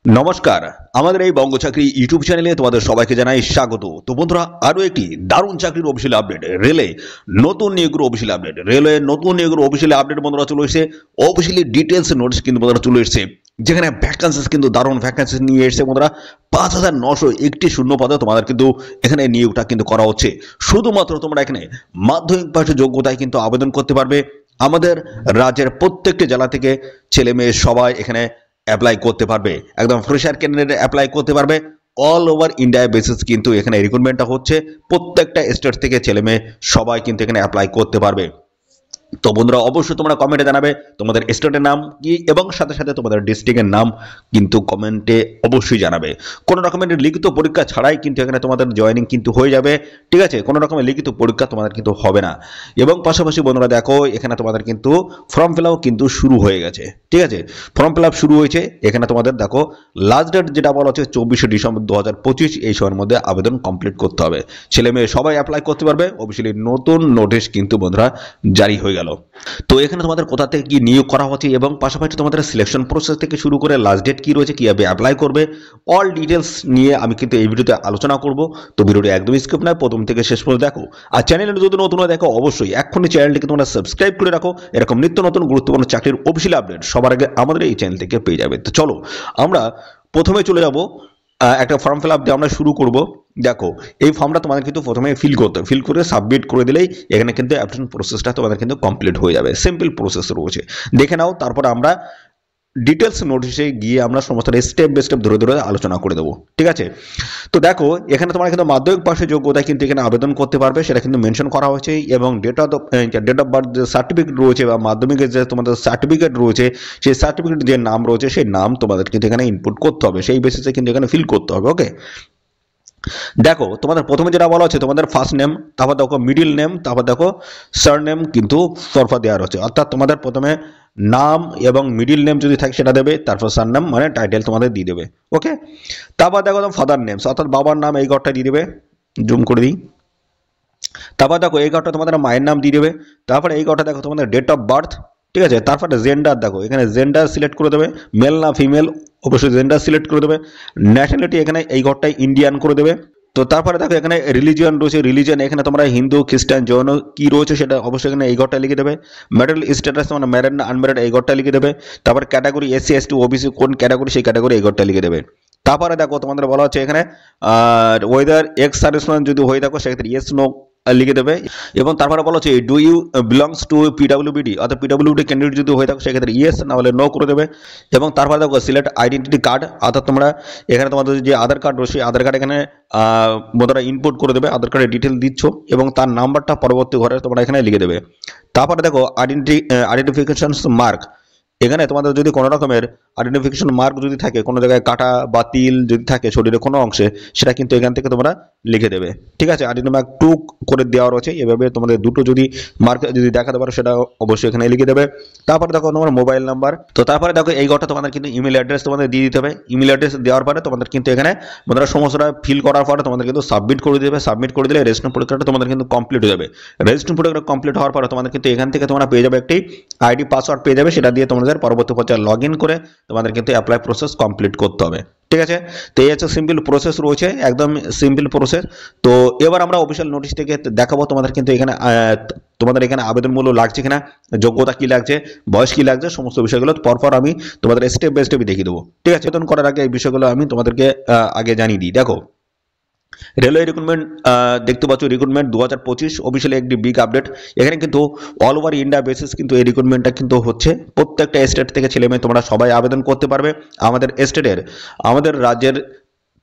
নমস্কার, আমাদের এই বঙ্গ চাকরি ইউটিউব চ্যানেলে তোমাদের সবাইকে জানাই স্বাগত। তো বন্ধুরা, আরো একটি দারুণ চাকরির অফিসিয়াল আপডেট, রেলে নতুন নিয়োগের অফিসিয়াল আপডেট, রেলওয়ে নতুন নিয়োগের অফিসিয়াল আপডেট বন্ধুরা চলে এসেছে। অফিসিয়ালি ডিটেলস নোটিস কিন্তু বন্ধুরা চলে এসেছে, যেখানে ভ্যাকান্সিস কিন্তু দারুণ ভ্যাকান্সিস নিয়ে এসেছে বন্ধুরা। 5,901টি শূন্য পদে তোমাদের কিন্তু এখানে নিয়োগটা কিন্তু করা হচ্ছে। শুধুমাত্র তোমরা এখানে মাধ্যমিক পাশের যোগ্যতায় কিন্তু আবেদন করতে পারবে। আমাদের রাজ্যের প্রত্যেকটি জেলা থেকে ছেলে মেয়ে সবাই এখানে অ্যাপ্লাই করতে পারবে, একদম ফ্রেশার ক্যান্ডিডেট অ্যাপ্লাই করতে পারবে। অল ওভার ইন্ডিয়া বেসিস কিন্তু এখানে রিক্রুটমেন্টটা হচ্ছে, প্রত্যেকটা স্টেট থেকে ছেলে মেয়ে সবাই কিন্তু এখানে অ্যাপ্লাই করতে পারবে। তো বন্ধুরা, অবশ্যই তোমরা কমেন্টে জানাবে তোমাদের স্টেটের নাম কি এবং সাথে সাথে তোমাদের ডিস্ট্রিক্টের নাম কিন্তু কমেন্টে অবশ্যই জানাবে। কোনো রকমের লিখিত পরীক্ষা ছাড়াই কিন্তু এখানে তোমাদের জয়েনিং কিন্তু হয়ে যাবে, ঠিক আছে? কোনো রকমের লিখিত পরীক্ষা তোমাদের কিন্তু হবে না। এবং পাশাপাশি বন্ধুরা দেখো, এখানে তোমাদের কিন্তু ফর্ম ফিল আপ কিন্তু শুরু হয়ে গেছে, ঠিক আছে? ফর্ম ফিল আপ শুরু হয়েছে। এখানে তোমাদের দেখো লাস্ট ডেট যেটা বলা হচ্ছে 24শে ডিসেম্বর 2025, এই সময়ের মধ্যে আবেদন কমপ্লিট করতে হবে। ছেলে মেয়ে সবাই অ্যাপ্লাই করতে পারবে। অফিসিয়ালি নতুন নোটিশ কিন্তু বন্ধুরা জারি হয়ে গেল। তো এখানে তোমাদের কোথা থেকে কি নিয়োগ করা হচ্ছে এবং পাশাপাশি তোমাদের সিলেকশন প্রসেস থেকে শুরু করে লাস্ট ডেট কি রয়েছে, কিভাবে অ্যাপ্লাই করবে, অল ডিটেলস নিয়ে আমি কিন্তু এই ভিডিওতে আলোচনা করব। তো ভিডিওটি একদমই স্কিপ নয়, প্রথম থেকে শেষ পর্যন্ত দেখো। আর চ্যানেলে যদি নতুন হয় দেখো, অবশ্যই এখনই চ্যানেলটিকে তোমরা সাবস্ক্রাইব করে রাখো। এরকম নিত্য নতুন গুরুত্বপূর্ণ চাকরির অফিসিয়াল আপডেট সবার আগে আমাদের এই চ্যানেল থেকে পেয়ে যাবে। তো চলো আমরা প্রথমে চলে যাব, একটা ফর্ম ফিল আপ দিয়ে আমরা শুরু করব। দেখো, এই ফর্মটা তোমাদের কিন্তু প্রথমে ফিল করে সাবমিট করে দিলেই এখানে কিন্তু অ্যাপ্লিকেশন প্রসেসটা তোমাদের কিন্তু কমপ্লিট হয়ে যাবে। সিম্পল প্রসেস রয়েছে, দেখে নাও। তারপর আমরা ডিটেলস নোটিশে গিয়ে আমরা সমস্ত স্টেপ বাই স্টেপ ধরে ধরে আলোচনা করে দেবো, ঠিক আছে? তো দেখো, এখানে তোমরা কিন্তু মাধ্যমিক পাশের যোগ্যতায় কিন্তু এখানে আবেদন করতে পারবে, সেটা কিন্তু মেনশন করা হয়েছে। এবং ডেট অফ বার্থ যে সার্টিফিকেট রয়েছে বা মাধ্যমিকের যে তোমাদের সার্টিফিকেট রয়েছে, সেই সার্টিফিকেট যে নাম রয়েছে সেই নাম তোমাদের কিন্তু এখানে ইনপুট করতে হবে, সেই বেসিসে কিন্তু এখানে ফিল করতে হবে। ওকে, দেখো তোমাদের প্রথমে যেটা বলা হচ্ছে তোমাদের ফার্স্ট নেম, তারপর দেখো মিডিল নেম, তারপর দেখো সার নেম কিন্তু পরপর দেওয়া রয়েছে। অর্থাৎ তোমাদের প্রথমে নাম এবং মিডিল নেম যদি থাকে সেটা দেবে, তারপর সার নেম মানে টাইটেল তোমাদের দিয়ে দেবে। ওকে, তারপর দেখো ফাদার নেমস, অর্থাৎ বাবার নাম এই ঘরটা দিয়ে দেবে, জুম করে দিই। তারপর দেখো এই ঘরটা তোমাদের মায়ের নাম দিয়ে দেবে। তারপরে এই ঘরটা দেখো তোমাদের ডেট অফ বার্থ, ঠিক আছে? তারপরে জেন্ডার, দেখো এখানে জেন্ডার সিলেক্ট করে দেবে, মেল না ফিমেল, অবশ্যই জেন্ডার সিলেক্ট করে দেবে। ন্যাশনালিটি এখানে এই ঘরটাই ইন্ডিয়ান করে দেবে। তো তারপরে দেখো এখানে রিলিজিয়ন রয়েছে, রিলিজিয়ন এখানে তোমরা হিন্দু, খ্রিস্টান, জৈন কি রয়েছে সেটা অবশ্যই এখানে এই ঘরটা লিখে দেবে। ম্যারিটাল স্ট্যাটাস তোমরা ম্যারিড না আনম্যারিড এই ঘরটা লিখে দেবে। তারপর ক্যাটাগরি এসসি এসটি ওবিসি কোন ক্যাটাগরি, সেই ক্যাটাগরি এই ঘরটা লিখে দেবে। তারপরে দেখো তোমাদের বলা হচ্ছে এখানে ওয়েদার এক্স সার্ভিসম্যান যদি হয়ে থাকো সেক্ষেত্রে ইয়েস নো লিখে দেবে। এবং তারপরে বলা হচ্ছে ডু ইউ বিলংস টু পিডাব্লিউবিডি, অর্থাৎ পিডাব্লিউডি ক্যান্ডিডেট যদি হয়ে থাকো সেক্ষেত্রে ইয়েস না হলে নো করে দেবে। এবং তারপরে দেখো সিলেক্ট আইডেন্টিটি কার্ড, অর্থাৎ তোমরা এখানে তোমাদের যে আধার কার্ড রয়েছে আধার কার্ড এখানে তোমরা ইনপুট করে দেবে, আধার কার্ডের ডিটেল দিচ্ছ এবং তার নাম্বারটা পরবর্তী ঘরে তোমরা এখানে লিখে দেবে। তারপরে দেখো আইডেন্টিফিকেশন মার্ক, এখানে তোমাদের যদি কোনো রকমের আইডেন্টিফিকেশন মার্ক যদি থাকে, কোনো জায়গায় কাটা বা তিল যদি থাকে শরীরের কোনো অংশে, সেটা কিন্তু এখান থেকে তোমরা লিখে দেবে, ঠিক আছে? আইডেন্টি মার্ক 2 করে দেওয়া রয়েছে। এভাবে তোমাদের দুটো যদি মার্ক যদি দেখাতে পারো সেটা অবশ্যই এখানে লিখে দেবে। তারপরে দেখো তোমার মোবাইল নাম্বার। তো তারপরে দেখো এই ঘরটা তোমাদের কিন্তু ইমেল অ্যাড্রেস তোমাদের দিয়ে দিতে হবে। ইমেল অ্যাড্রেস দেওয়ার পরে তোমাদের কিন্তু এখানে তোমরা সমস্তটা ফিল করার পরে তোমাদের কিন্তু সাবমিট করে দেবে। সাবমিট করে দিলে রেজিস্ট্রেশন পরীক্ষাটা তোমাদের কিন্তু কমপ্লিট হয়ে যাবে। রেজিস্ট্রেশন পরীক্ষা কমপ্লিট হওয়ার পরে তোমাদের কিন্তু এখান থেকে তোমরা পেয়ে যাবে একটি আইডি পাসওয়ার্ড পেয়ে যাবে, সেটা দিয়ে তোমাদের পরবর্তী পর্যায়ে লগ ইন করে তোমাদের কিন্তু অ্যাপ্লাই প্রসেস কমপ্লিট করতে হবে, ঠিক আছে? তো এই হচ্ছে সিম্পল প্রসেস রয়েছে, একদম সিম্পল প্রসেস। তো এবার আমরা অফিসিয়াল নোটিশ থেকে দেখাবো তোমাদের কিন্তু এখানে তোমাদের এখানে আবেদনমূল্য লাগছে কিনা, যোগ্যতা কি লাগছে, বয়স কি লাগছে, সমস্ত বিষয়গুলো পরপর আমি তোমাদের স্টেপ বাই স্টেপ দেখিয়ে দেবো, ঠিক আছে? আবেদন করার আগে এই বিষয়গুলো আমি তোমাদেরকে আগে জানিয়ে দিই। দেখো, রেলওয়ে রিক্রুটমেন্ট দেখতে পাচ্ছ, রিক্রুটমেন্ট 2025 অফিসিয়ালি একটি বিগ আপডেট। এখানে কিন্তু অল ওভার ইন্ডিয়া বেসিস কিন্তু এই রিক্রুটমেন্টটা কিন্তু হচ্ছে। প্রত্যেকটা স্টেট থেকে ছেলে মেয়ে তোমরা সবাই আবেদন করতে পারবে। আমাদের স্টেটের, আমাদের রাজ্যের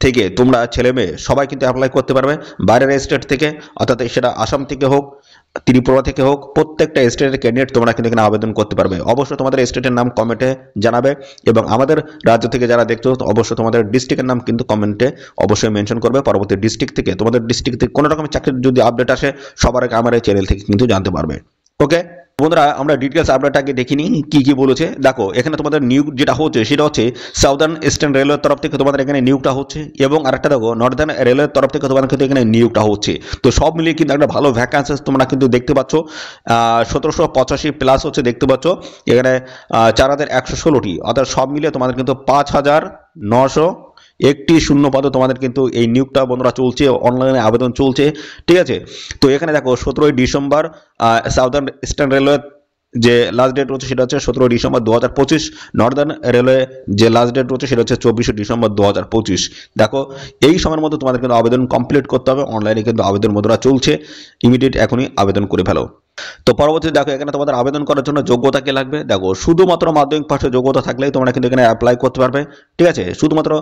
থেকে তোমরা ছেলে মেয়ে সবাই কিন্তু অ্যাপ্লাই করতে পারবে। বাইরের স্টেট থেকে, অর্থাৎ সেটা আসাম থেকে হোক, ত্রিপুরা থেকে হোক, প্রত্যেকটা স্টেটের ক্যান্ডিডেট তোমরা কিন্তু এখানে আবেদন করতে পারবে। অবশ্যই তোমাদের স্টেটের নাম কমেন্টে জানাবে এবং আমাদের রাজ্য থেকে যারা দেখছো অবশ্যই তোমাদের ডিস্ট্রিক্টের নাম কিন্তু কমেন্টে অবশ্যই মেনশন করবে। পরবর্তী ডিস্ট্রিক্ট থেকে, তোমাদের ডিস্ট্রিক্ট থেকে কোনো রকমের চাকরির যদি আপডেট আসে সবার আগে আমার এই চ্যানেল থেকে কিন্তু জানতে পারবে। ওকে, বন্ধুরা আমরা ডিটেলস আপডেটটাকে দেখিনি কি বলেছে। দেখো এখানে তোমাদের নিয়োগ যেটা হচ্ছে সেটা হচ্ছে সাউদার্ন ইস্টার্ন রেলওয়ের তরফ থেকে তোমাদের এখানে নিয়োগটা হচ্ছে, এবং আরেকটা দেখো নর্দার্ন রেলওয়ের তরফ থেকে তোমাদের কিন্তু এখানে নিয়োগটা হচ্ছে। তো সব মিলিয়ে কিন্তু একটা ভালো ভ্যাকান্সি তোমরা কিন্তু দেখতে পাচ্ছ। 1785 প্লাস হচ্ছে দেখতে পাচ্ছ এখানে 4116টি, অর্থাৎ সব মিলিয়ে তোমাদের কিন্তু 5901টি শূন্য পদে তোমাদের কিন্তু এই নিয়োগটা বন্ধুরা চলছে, অনলাইনে আবেদন চলছে। ঠিক আছে, তো এখানে দেখো 17ই ডিসেম্বর সাউদার্ন ইস্টার্ন রেলওয়ে যে লাস্ট ডেট রয়েছে সেটা হচ্ছে 17 ডিসেম্বর 2025। নর্দার্ন রেলওয়ে যে লাস্ট ডেট রয়েছে সেটা হচ্ছে 24 ডিসেম্বর 2025। দেখো এই সময়ের মধ্যে তোমাদের কিন্তু আবেদন কমপ্লিট করতে হবে। অনলাইনে কিন্তু আবেদন বন্ধুরা চলছে, ইমিডিয়েট এখনই আবেদন করে ফেলো। তো পরবর্তী দেখো এখানে তোমাদের আবেদন করার জন্য যোগ্যতা কি লাগবে। দেখো শুধুমাত্র মাধ্যমিক পাশের যোগ্যতা থাকলেই তোমরা কিন্তু এখানে অ্যাপ্লাই করতে পারবে। ঠিক আছে, শুধুমাত্র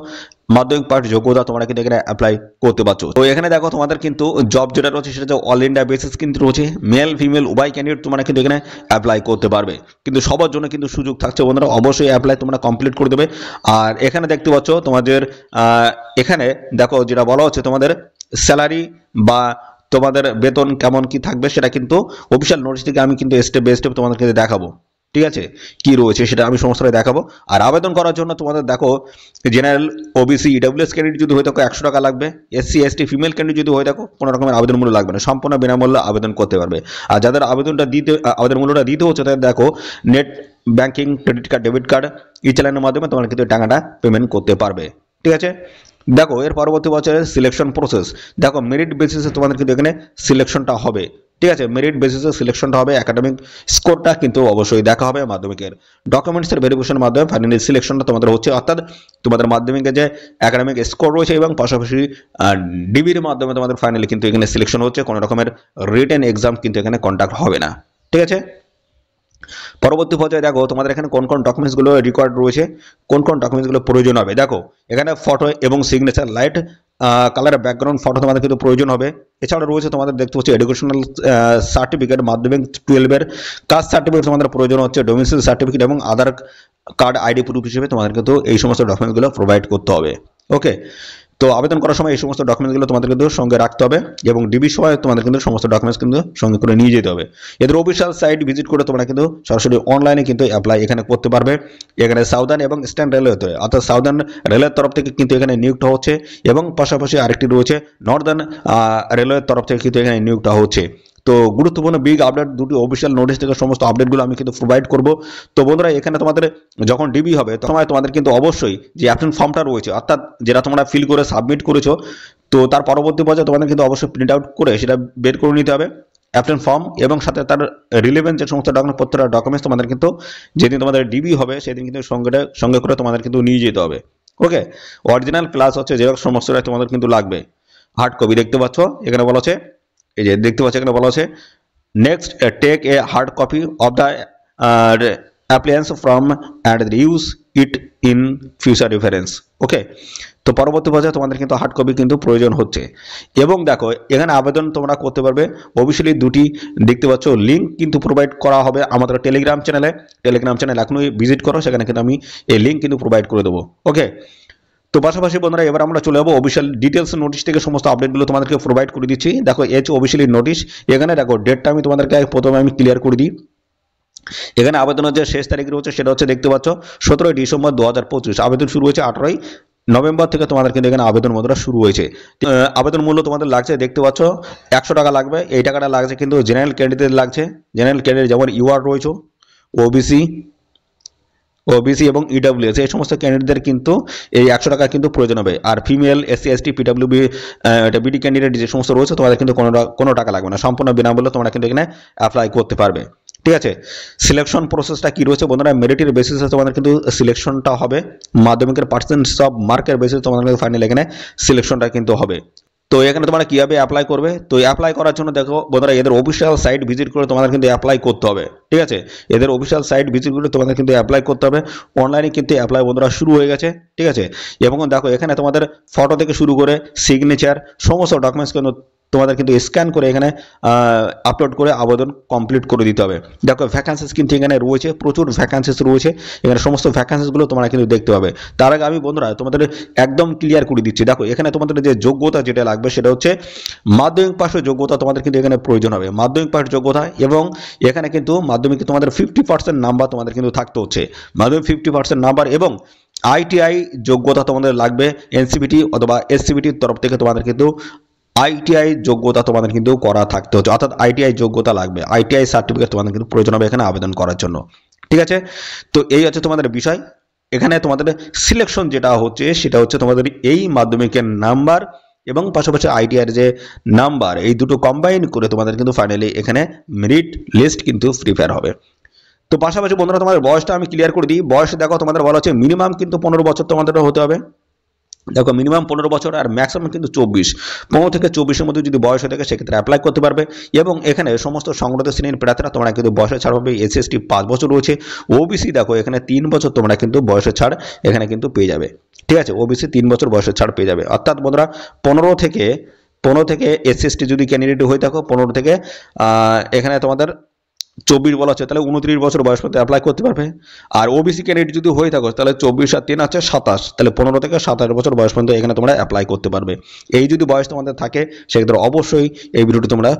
মাধ্যমিক পাশ যোগ্যতা তোমরা কিন্তু এখানে অ্যাপ্লাই করতে পারছো। তো এখানে দেখো তোমাদের কিন্তু জব যেটা রয়েছে সেটা অল ইন্ডিয়া বেসিস কিন্তু রয়েছে, মেল ফিমেল উভয় ক্যান্ডিডেট তোমরা কিন্তু এখানে অ্যাপ্লাই করতে পারবে। কিন্তু সবার জন্য কিন্তু সুযোগ থাকছে বন্ধুরা, অবশ্যই অ্যাপ্লাই তোমরা কমপ্লিট করে দেবে। আর এখানে দেখতে পাচ্ছ তোমাদের এখানে দেখো যেটা বলা হচ্ছে তোমাদের স্যালারি বা তোমাদের বেতন কেমন কি থাকবে সেটা কিন্তু অফিসিয়াল নোটিশ থেকে আমি কিন্তু স্টেপ বাই স্টেপ তোমাদেরকে দেখাবো। ঠিক আছে, কি রয়েছে সেটা আমি সমস্তটাই দেখাবো। আর আবেদন করার জন্য তোমাদের দেখো জেনারেল ওবিসি ইডব্লিউএস ক্যান্ডিডেট যদি হয়ে থাকো 100 টাকা লাগবে, এসসি এসটি ফিমেল ক্যান্ডিডেট যদি হয়ে থাকো কোনো রকমের আবেদন মূল্য লাগবে না, সম্পূর্ণ বিনামূল্যে আবেদন করতে পারবে। আর যাদের আবেদন মূল্যটা দিতে হচ্ছে তাদের দেখো net banking, credit card, debit card ই চালানোর মাধ্যমে তোমরা কিন্তু টাকাটা পেমেন্ট করতে পারবে। ঠিক আছে, দেখো এর পরবর্তী বছরের সিলেকশন প্রসেস। দেখো মেরিট বেসিসে তোমাদের কিন্তু এখানে সিলেকশনটা হবে। ঠিক আছে, মেরিট বেসিসে সিলেকশনটা হবে, একাডেমিক স্কোরটা কিন্তু অবশ্যই দেখা হবে মাধ্যমিকের। ডকুমেন্টসের ভেরিফিকেশনের মাধ্যমে ফাইনালি সিলেকশনটা তোমাদের হচ্ছে, অর্থাৎ তোমাদের মাধ্যমিকের যে একাডেমিক স্কোর রয়েছে এবং পাশাপাশি ডিবির মাধ্যমে তোমাদের ফাইনালি কিন্তু এখানে সিলেকশন হচ্ছে, কোনো রকমের রিটেন এক্সাম কিন্তু এখানে কন্ডাক্ট হবে না। ঠিক আছে, পরবর্তী পর্যায়ে দেখো তোমাদের এখানে কোন কোন ডকুমেন্টসগুলো রিকোয়ার্ড রয়েছে, কোন কোন ডকুমেন্টসগুলো প্রয়োজন হবে। দেখো এখানে ফটো এবং সিগনেচার, লাইট কালারের ব্যাকগ্রাউন্ড ফটো তোমাদের কিন্তু প্রয়োজন হবে। এছাড়া রয়েছে তোমাদের দেখতে পাচ্ছি এডুকেশনাল সার্টিফিকেট, মাধ্যমিক 12-এর কাস্ট সার্টিফিকেট তোমাদের প্রয়োজন হচ্ছে, ডোমিসাইল সার্টিফিকেট এবং আধার কার্ড আইডি প্রুফ হিসেবে তোমাদের কিন্তু এই সমস্ত ডকুমেন্টসগুলো প্রোভাইড করতে হবে। ওকে, তো আবেদন করার সময় এই সমস্ত ডকুমেন্টসগুলো তোমাদের কিন্তু সঙ্গে রাখতে হবে, এবং ডিবির সময় তোমাদের কিন্তু সমস্ত ডকুমেন্টস কিন্তু সঙ্গে করে নিয়ে যেতে হবে। এদের অফিসিয়াল সাইট ভিজিট করে তোমরা কিন্তু সরাসরি অনলাইনে কিন্তু অ্যাপ্লাই এখানে করতে পারবে। এখানে সাউদার্ন এবং ইস্টার্ন রেলওয়েতে, অর্থাৎ সাউদার্ন রেলওয়ের তরফ থেকে কিন্তু এখানে নিয়োগটা হচ্ছে, এবং পাশাপাশি আরেকটি রয়েছে নর্দার্ন রেলওয়ের তরফ থেকে কিন্তু এখানে নিয়োগটা হচ্ছে। তো গুরুত্বপূর্ণ বিগ আপডেট দুটি অফিসিয়াল নোটিশ থেকে সমস্ত আপডেটগুলো আমি কিন্তু প্রোভাইড করব। তো বন্ধুরা এখানে তোমাদের যখন ডিবি হবে তখন তোমাদের কিন্তু অবশ্যই যে অ্যাপ্লিকেশন ফর্মটা রয়েছে, অর্থাৎ যেটা তোমরা ফিল করে সাবমিট করেছো, তো তার পরবর্তী পর্যায়ে তোমাদের কিন্তু অবশ্যই প্রিন্ট আউট করে সেটা বের করে নিতে হবে অ্যাপ্লিকেশন ফর্ম, এবং সাথে তার রিলেভেন্ট যে সমস্ত ডকুমেন্টস তোমাদের কিন্তু যেদিন তোমাদের ডিবি হবে সেদিন কিন্তু সঙ্গে করে তোমাদের কিন্তু নিয়ে যেতে হবে। ওকে, অরিজিনাল প্লাস হচ্ছে জেরক্স সমস্তটাই তোমাদের কিন্তু লাগবে। হার্ড কপি দেখতে পাচ্ছ এখানে বলা আছে, এই যে দেখতে পাচ্ছ এখানে বলা আছে next take a hard copy of the application form and use it in future reference. Okay, তো পরবর্তী পর্যায়ে তোমাদের কিন্তু হার্ড কপি কিন্তু প্রয়োজন হচ্ছে। এবং দেখো এখানে আবেদন তোমরা করতে পারবে অবশ্যই দুটি দেখতে পাচ্ছ লিঙ্ক কিন্তু প্রোভাইড করা হবে আমাদের টেলিগ্রাম চ্যানেল এখনই ভিজিট করো, সেখানে কিন্তু আমি এই লিঙ্ক কিন্তু প্রোভাইড করে দেবো। ওকে, তো পাশাপাশি বন্ধুরা এবার আমরা চলে যাবো অফিসিয়াল ডিটেলস নোটিশ থেকে সমস্ত আপডেটগুলো তোমাদেরকে প্রোভাইড করে দিচ্ছি। দেখো এই যে অফিসিয়ালি নোটিশ, এখানে দেখো ডেটটা আমি তোমাদেরকে প্রথমে আমি ক্লিয়ার করে দিই। এখানে আবেদনের যে শেষ তারিখ রয়েছে সেটা হচ্ছে দেখতে পাচ্ছ 17 ডিসেম্বর 2025। আবেদন শুরু হয়েছে 18 নভেম্বর থেকে তোমাদের কিন্তু এখানে আবেদন মূল্যটা শুরু হয়েছে। আবেদন মূল্য তোমাদের লাগছে দেখতে পাচ্ছ 100 টাকা লাগবে। এই টাকাটা লাগছে কিন্তু জেনারেল ক্যান্ডিডেট লাগছে, জেনারেল ক্যান্ডিডেট যেমন ইউআর রয়েছে, ওবিসি এবং ইডব্লিউএস এই সমস্ত ক্যান্ডিডেটদের কিন্তু এই 100 টাকা কিন্তু প্রয়োজন হবে। আর female, SC ST, PWB, BD candidate যে সমস্ত রয়েছে তোমাদের কিন্তু কোনো টাকা লাগবে না, সম্পূর্ণ বিনামূল্যে তোমরা কিন্তু এখানে অ্যাপ্লাই করতে পারবে। ঠিক আছে, সিলেকশন প্রসেসটা কি রয়েছে বন্ধুরা, মেরিটের বেসিসে তোমাদের কিন্তু সিলেকশনটা হবে, মাধ্যমিকের পার্সেন্টেজ অফ মার্কের বেসিসে তোমাদের কিন্তু ফাইনাল এখানে সিলেকশনটা কিন্তু হবে। তো এখানে তোমরা কিভাবে অ্যাপ্লাই করবে, তো অ্যাপ্লাই করার জন্য দেখো বন্ধুরা এদের অফিসিয়াল সাইট ভিজিট করে তোমাদের কিন্তু অ্যাপ্লাই করতে হবে। ঠিক আছে, এদের অফিসিয়াল সাইট ভিজিট করে তোমাদের কিন্তু অ্যাপ্লাই করতে হবে। অনলাইনে কিন্তু অ্যাপ্লাই বন্ধুরা শুরু হয়ে গেছে। ঠিক আছে, এবং দেখো এখানে তোমাদের ফটো থেকে শুরু করে সিগনেচার সমস্ত ডকুমেন্টস কিন্তু তোমাদের কিন্তু স্ক্যান করে এখানে আপলোড করে আবেদন কমপ্লিট করে দিতে হবে। দেখো ভ্যাকান্সিস কিন্তু এখানে রয়েছে, প্রচুর ভ্যাকান্সিস রয়েছে, এখানে সমস্ত ভ্যাকান্সিসগুলো তোমরা কিন্তু দেখতে পাবে। তার আগে আমি বন্ধুরা তোমাদের একদম ক্লিয়ার করে দিচ্ছি। দেখো এখানে তোমাদের যে যোগ্যতা যেটা লাগবে সেটা হচ্ছে মাধ্যমিক পাশের যোগ্যতা তোমাদের কিন্তু এখানে প্রয়োজন হবে, মাধ্যমিক পাশের যোগ্যতা। এবং এখানে কিন্তু মাধ্যমিকে তোমাদের 50% নাম্বার তোমাদের কিন্তু থাকতে হচ্ছে, মাধ্যমিক 50% নাম্বার। এবং আইটিআই যোগ্যতা তোমাদের লাগবে, এনসিবিটি অথবা এসসিবিটির তরফ থেকে তোমাদের কিন্তু আইটিআই যোগ্যতা তোমাদের কিন্তু করা থাকতে হচ্ছে, অর্থাৎ আইটিআই যোগ্যতা লাগবে, আইটিআই সার্টিফিকেট তোমাদের কিন্তু প্রয়োজন হবে এখানে আবেদন করার জন্য। ঠিক আছে, তো এই হচ্ছে তোমাদের বিষয়। এখানে তোমাদের সিলেকশন যেটা হচ্ছে সেটা হচ্ছে তোমাদের এই মাধ্যমিকের নাম্বার এবং পাশাপাশি আইটিআইয়ের যে নাম্বার, এই দুটো কম্বাইন করে তোমাদের কিন্তু ফাইনালি এখানে মেরিট লিস্ট কিন্তু প্রিপেয়ার হবে। তো পাশাপাশি বন্ধুরা তোমাদের বয়সটা আমি ক্লিয়ার করে দিই। বয়স দেখো তোমাদের বলা হচ্ছে মিনিমাম কিন্তু 15 বছর তোমাদের হতে হবে। দেখো মিনিমাম 15 বছর আর ম্যাক্সিমাম কিন্তু 24, 15 থেকে 24-এর মধ্যে যদি বয়স হয়ে থাকে সেক্ষেত্রে অ্যাপ্লাই করতে পারবে। এবং এখানে সমস্ত সংগঠিত শ্রেণীর প্রার্থীরা তোমরা কিন্তু বয়সের ছাড় পাবে। এসসি এসটি 5 বছর রয়েছে, ওবিসি দেখো এখানে 3 বছর তোমরা কিন্তু বয়সের ছাড় এখানে কিন্তু পেয়ে যাবে। ঠিক আছে, ওবিসি 3 বছর বয়সের ছাড় পেয়ে যাবে। অর্থাৎ বন্ধুরা 15 থেকে এসসি এসটি যদি ক্যান্ডিডেট হয়ে থাকো, 15 থেকে এখানে তোমাদের 24 বলা হচ্ছে, তাহলে 29 বছর বয়স পর্যন্ত অ্যাপ্লাই করতে পারবে। আর ওবিসি ক্যান্ডিডেট যদি হয়ে থাকো তাহলে 24 আর 3 আছে 27, তাহলে 15 থেকে 27 বছর বয়স পর্যন্ত এখানে তোমরা অ্যাপ্লাই করতে পারবে। এই যদি বয়স তোমাদের থাকে সেক্ষেত্রে অবশ্যই এই ভিডিওটি তোমরা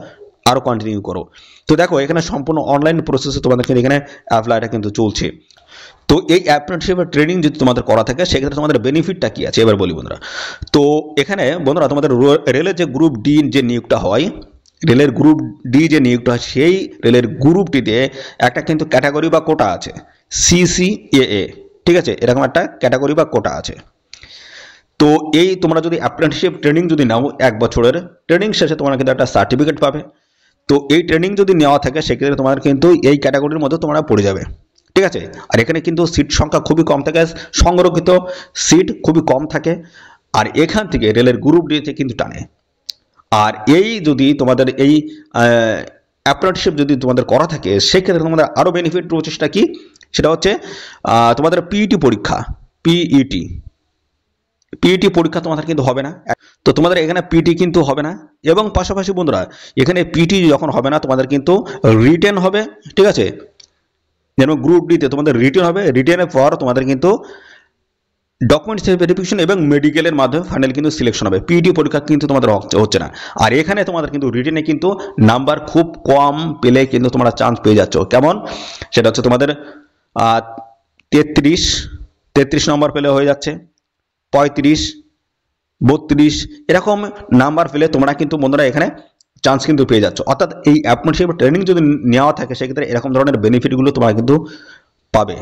আরও কন্টিনিউ করো। তো দেখো এখানে সম্পূর্ণ অনলাইন প্রসেসে তোমাদের কিন্তু এখানে অ্যাপ্লাইটা কিন্তু চলছে। তো এই অ্যাপ্রেন্টিসশিপের ট্রেনিং যদি তোমাদের করা থাকে সেক্ষেত্রে তোমাদের বেনিফিটটা কি আছে এবার বলি বন্ধুরা। তো এখানে বন্ধুরা তোমাদের রেলের যে গ্রুপ ডি যে নিয়োগটা হয়, রেলের গ্রুপ ডি যে নিয়োগটা হয় সেই রেলের গ্রুপটিতে একটা কিন্তু ক্যাটাগরি বা কোটা আছে, সিসিএএ। ঠিক আছে, এরকম একটা ক্যাটাগরি বা কোটা আছে। তো এই তোমরা যদি অ্যাপ্রেন্টিসশিপ ট্রেনিং যদি নাও 1 বছরের ট্রেনিং শেষে তোমরা কিন্তু একটা সার্টিফিকেট পাবে। তো এই ট্রেনিং যদি নেওয়া থাকে সেক্ষেত্রে তোমার কিন্তু এই ক্যাটাগরির মধ্যে তোমরা পড়ে যাবে। ঠিক আছে, আর এখানে কিন্তু সিট সংখ্যা খুবই কম থাকে, সংরক্ষিত সিট খুবই কম থাকে। আর এখান থেকে রেলের গ্রুপ ডিতে কিন্তু টানে। আর এই যদি তোমাদের এই অ্যাপ্রেন্টিসশিপ যদি তোমাদের করা থাকে সেক্ষেত্রে তোমাদের আরও বেনিফিট রয়েছে। সেটা কি, সেটা হচ্ছে তোমাদের পিইটি পরীক্ষা, পিইটি পরীক্ষা তোমাদের কিন্তু হবে না। তো তোমাদের এখানে পিটি কিন্তু হবে না। এবং পাশাপাশি বন্ধুরা এখানে পিটি যখন হবে না তোমাদের কিন্তু রিটেন হবে। ঠিক আছে, যেমন গ্রুপ ডিতে তোমাদের রিটেন হবে, রিটেনের পর তোমাদের কিন্তু ডকুমেন্টস ভেরিফিকেশন এবং মেডিকেলের মাধ্যমে ফাইনাল কিন্তু সিলেকশন হবে। পিইটি পরীক্ষা কিন্তু তোমাদের হচ্ছে না। আর এখানে তোমাদের কিন্তু রিটেনে কিন্তু নাম্বার খুব কম পেলে কিন্তু তোমরা চান্স পেয়ে যাচ্ছ। কেমন, সেটা হচ্ছে তোমাদের 33 নম্বর পেলে হয়ে যাচ্ছে, 35, 32 এরকম নাম্বার পেলে তোমরা কিন্তু বন্ধুরা এখানে চান্স কিন্তু পেয়ে যাচ্ছ। অর্থাৎ এই অ্যাপ্রেন্টিসশিপ ট্রেনিং যদি নেওয়া থাকে সেক্ষেত্রে এরকম ধরনের বেনিফিটগুলো তোমরা কিন্তু পাবে।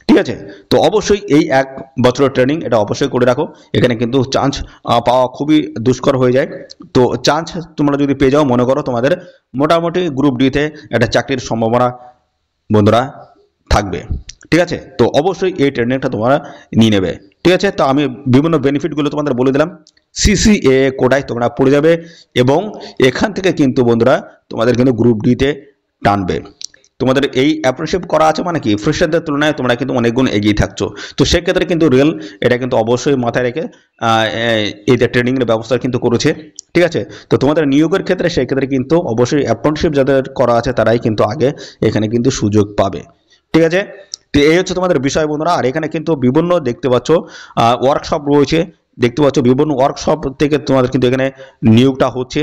ঠিক আছে, তো অবশ্যই এই 1 বছরের ট্রেনিং এটা অবশ্যই করে রাখো। এখানে কিন্তু চান্স পাওয়া খুবই দুষ্কর হয়ে যায়। তো চান্স তোমরা যদি পেয়ে যাও, মনে করো তোমাদের মোটামুটি গ্রুপ ডিতে একটা চাকরির সম্ভাবনা বন্ধুরা থাকবে। ঠিক আছে, তো অবশ্যই এই ট্রেনিংটা তোমরা নিয়ে নেবে। ঠিক আছে, তো আমি বিভিন্ন বেনিফিটগুলো তোমাদের বলে দিলাম। সিসিএ কোটায় তোমরা পড়ে যাবে এবং এখান থেকে কিন্তু বন্ধুরা তোমাদের কিন্তু গ্রুপ ডিতে টানবে। তোমাদের এই অ্যাপ্রেন্টিসশিপ করা আছে মানে কি ফ্রেশারদের তুলনায় তোমরা কিন্তু অনেক গুণ এগিয়ে থাকছো। তো সেক্ষেত্রে কিন্তু রেল এটা কিন্তু অবশ্যই মাথায় রেখে এই যে ট্রেনিংয়ের ব্যবস্থা কিন্তু করেছে। ঠিক আছে, তো তোমাদের নিয়োগের ক্ষেত্রে সেই ক্ষেত্রে কিন্তু অবশ্যই অ্যাপ্রেন্টিসশিপ যাদের করা আছে তারাই কিন্তু আগে এখানে কিন্তু সুযোগ পাবে। ঠিক আছে, তো এই হচ্ছে তোমাদের বিষয় বন্ধুরা। আর এখানে কিন্তু বিভিন্ন দেখতে পাচ্ছ ওয়ার্কশপ রয়েছে, দেখতে পাচ্ছ বিভিন্ন ওয়ার্কশপ থেকে তোমাদের কিন্তু এখানে নিয়োগটা হচ্ছে।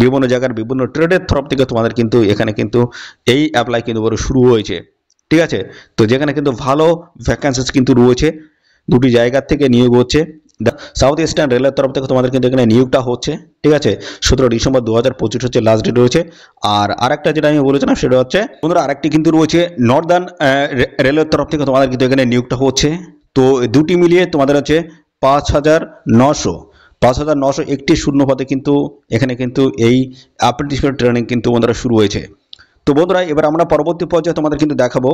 বিভিন্ন জায়গার বিভিন্ন ট্রেডের তরফ থেকে তোমাদের কিন্তু এখানে কিন্তু এই অ্যাপ্লাই কিন্তু শুরু হয়েছে। ঠিক আছে, তো যেখানে কিন্তু ভালো ভ্যাকেন্সিস কিন্তু রয়েছে, 2টি জায়গার থেকে নিয়োগ হচ্ছে। সাউথ ইস্টার্ন রেলের তরফ থেকে তোমাদের কিন্তু এখানে নিয়োগটা হচ্ছে। ঠিক আছে, 17 ডিসেম্বর 2025 হচ্ছে লাস্ট ডেট রয়েছে। আর আরেকটা যেটা আমি বলেছিলাম সেটা হচ্ছে বন্ধুরা আরেকটি কিন্তু রয়েছে নর্দার্ন রেলের তরফ থেকে তোমাদের কিন্তু এখানে নিয়োগটা হচ্ছে। তো দুটি মিলিয়ে তোমাদের হচ্ছে 5,900 একটি শূন্য পদে কিন্তু এখানে কিন্তু এই অ্যাপ্রেন্টিসশিপ ট্রেনিং কিন্তু বন্ধুরা শুরু হয়েছে। তো বন্ধুরা এবার আমরা পরবর্তী পর্যায়ে তোমাদের কিন্তু দেখাবো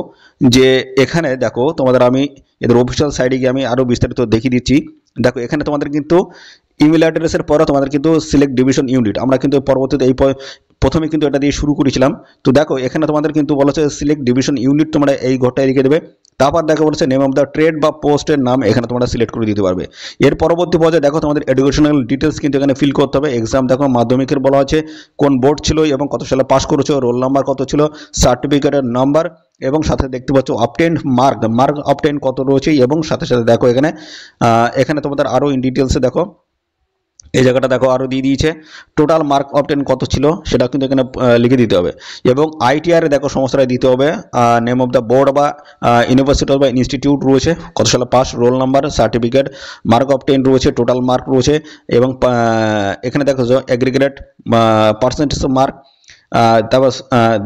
যে এখানে দেখো তোমাদের আমি এদের অফিসিয়াল সাইডে গিয়ে আমি আরও বিস্তারিত দেখিয়ে দিচ্ছি। দেখো এখানে তোমাদের কিন্তু ইমেল অ্যাড্রেসের পরে তোমাদের কিন্তু সিলেক্ট ডিভিশন ইউনিট, আমরা কিন্তু পরবর্তীতে এই প্রথমে কিন্তু এটা দিয়ে শুরু করেছিলাম। তো দেখো এখানে তোমাদের কিন্তু বলা হচ্ছে সিলেক্ট ডিভিশন ইউনিট, তোমরা এই ঘরটায় লিখে দেবে। তারপর দেখো বলেছে নেম অফ দ্য ট্রেড বা পোস্টের নাম এখানে তোমরা সিলেক্ট করে দিতে পারবে। এর পরবর্তী পর্যায়ে দেখো তোমাদের এডুকেশনাল ডিটেলস কিন্তু এখানে ফিল করতে হবে। এক্সাম দেখো মাধ্যমিকের বলা আছে কোন বোর্ড ছিল এবং কত সালে পাস করেছো, রোল নাম্বার কত ছিল, সার্টিফিকেটের নাম্বার এবং সাথে দেখতে পাচ্ছ অবটেন মার্ক অবটেন কত রয়েছে, এবং সাথে সাথে দেখো এখানে তোমাদের আরও ইন ডিটেলসে দেখো এই জায়গাটা দেখো আরও দিয়ে দিয়েছে টোটাল মার্ক অবটেন কত ছিল সেটা কিন্তু এখানে লিখে দিতে হবে। এবং আইটিআর দেখো সমস্যাটা দিতে হবে, নেম অফ দ্য বোর্ড বা ইউনিভার্সিটি বা ইনস্টিটিউট রয়েছে, কত সালে pass, roll number, certificate, mark obtain রয়েছে, টোটাল মার্ক রয়েছে, এবং এখানে দেখো এগ্রিগেট পার্সেন্টেজ মার্ক, তারপর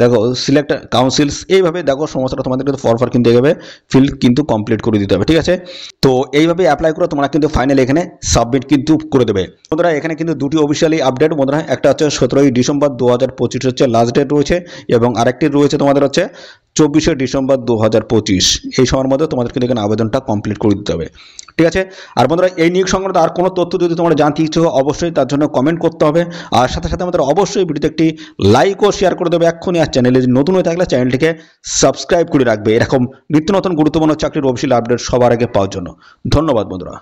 দেখো সিলেক্ট কাউন্সিলস, এইভাবে দেখো সমস্যাটা তোমাদের কিন্তু ফর কিন্তু এভাবে ফিল কিন্তু কমপ্লিট করে দিতে হবে। ঠিক আছে, তো এইভাবে অ্যাপ্লাই করে তোমরা কিন্তু ফাইনাল এখানে সাবমিট কিন্তু করে দেবে। বন্ধুরা এখানে কিন্তু দুটি অফিসিয়ালি আপডেট বন্ধুরা, একটা হচ্ছে 17ই ডিসেম্বর 2025 হচ্ছে লাস্ট ডেট রয়েছে, এবং আরেকটি রয়েছে তোমাদের হচ্ছে 24শে ডিসেম্বর 2025। এই সময়ের মধ্যে তোমাদের কিন্তু এখানে আবেদনটা কমপ্লিট করে দিতে হবে। ঠিক আছে, আর বন্ধুরা এই নিয়োগ সংক্রান্ত আর কোনো তথ্য যদি তোমরা জানতে ইচ্ছুক অবশ্যই তার জন্য কমেন্ট করতে হবে, আর সাথে সাথে আমাদের অবশ্যই ভিডিওতে একটি লাইক ও শেয়ার করে দেবে এক্ষুনি। আর চ্যানেলে নতুন হয়ে থাকলে চ্যানেলটিকে সাবস্ক্রাইব করে রাখবে এরকম নিত্য নতুন গুরুত্বপূর্ণ চাকরির অফিসিয়াল আপডেট সবার আগে পাওয়ার জন্য। ধন্যবাদ বন্ধুরা।